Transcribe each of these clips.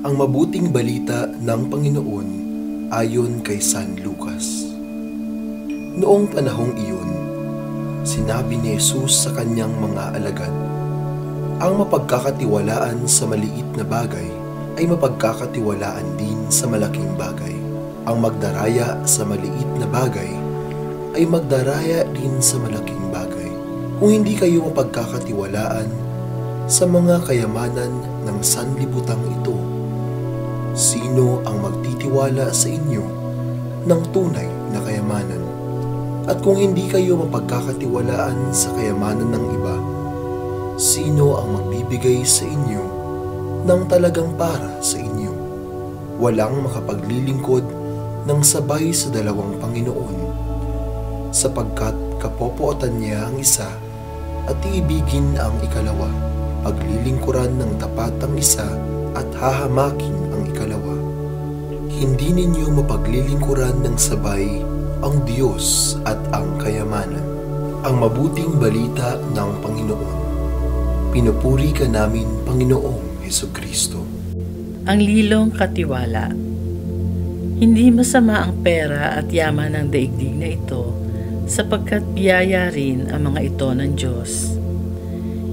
Ang mabuting balita ng Panginoon ayon kay San Lucas. Noong panahong iyon, sinabi ni Jesus sa kanyang mga alagad, "Ang mapagkakatiwalaan sa maliit na bagay ay mapagkakatiwalaan din sa malaking bagay. Ang magdaraya sa maliit na bagay ay magdaraya din sa malaking bagay. Kung hindi kayo mapagkakatiwalaan sa mga kayamanan ng sanlibutang ito, sino ang magtitiwala sa inyo ng tunay na kayamanan? At kung hindi kayo mapagkakatiwalaan sa kayamanan ng iba, sino ang magbibigay sa inyo ng talagang para sa inyo? Walang makapaglilingkod ng sabay sa dalawang Panginoon, sapagkat kapopootan niya ang isa at iibigin ang ikalawa, paglilingkuran ng tapat ang isa at hahamakin ang ikalawa. Hindi ninyo mapaglilingkuran ng sabay ang Diyos at ang kayamanan." Ang mabuting balita ng Panginoon. Pinupuri ka namin, Panginoong Hesukristo. Ang lilong katiwala. Hindi masama ang pera at yaman ng daigdig na ito, sapagkat biyaya rin ang mga ito ng Diyos.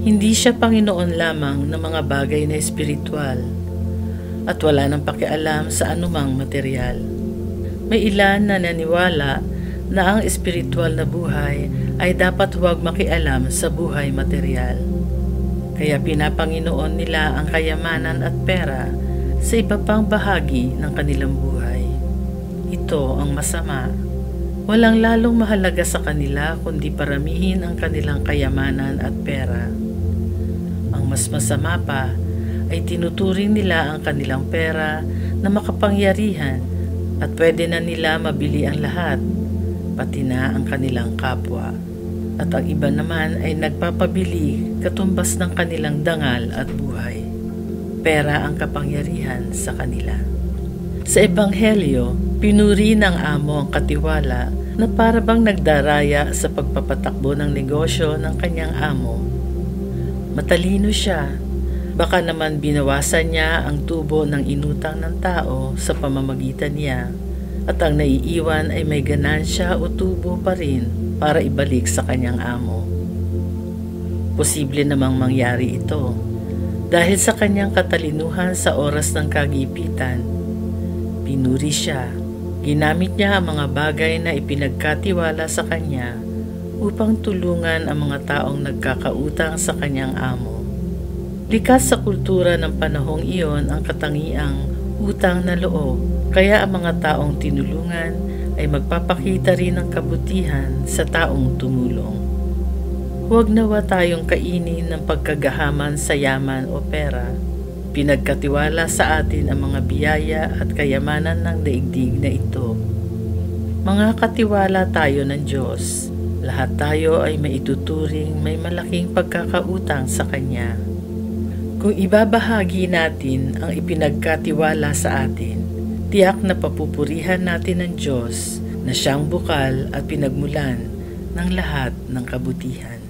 Hindi siya Panginoon lamang ng mga bagay na espiritual, at wala nang pakialam sa anumang material. May ilan na naniwala na ang espiritual na buhay ay dapat huwag makialam sa buhay material. Kaya pinapanginoon nila ang kayamanan at pera sa iba pang bahagi ng kanilang buhay. Ito ang masama. Walang lalong mahalaga sa kanila kundi paramihin ang kanilang kayamanan at pera. Ang mas masama pa ay tinuturing nila ang kanilang pera na makapangyarihan at pwede na nila mabili ang lahat, pati na ang kanilang kapwa. At ang iba naman ay nagpapabili katumbas ng kanilang dangal at buhay. Pera ang kapangyarihan sa kanila. Sa Ebanghelyo, pinuri ng amo ang katiwala na para bang nagdaraya sa pagpapatakbo ng negosyo ng kanyang amo. Matalino siya. Baka naman binawasan niya ang tubo ng inutang ng tao sa pamamagitan niya, at ang naiiwan ay may ganansya o tubo pa rin para ibalik sa kanyang amo. Posible namang mangyari ito dahil sa kanyang katalinuhan sa oras ng kagipitan. Pinuri siya. Ginamit niya ang mga bagay na ipinagkatiwala sa kanya upang tulungan ang mga taong nagkakautang sa kanyang amo. Likas sa kultura ng panahong iyon ang katangiang utang na loob, kaya ang mga taong tinulungan ay magpapakita rin ng kabutihan sa taong tumulong. Huwag nawa tayong kainin ng pagkagahaman sa yaman o pera. Pinagkatiwala sa atin ang mga biyaya at kayamanan ng daigdig na ito. Mga katiwala tayo ng Diyos. Lahat tayo ay maituturing may malaking pagkakautang sa Kanya. Kung ibabahagi natin ang ipinagkatiwala sa atin, tiyak na papupurihan natin ng Diyos na siyang bukal at pinagmulan ng lahat ng kabutihan.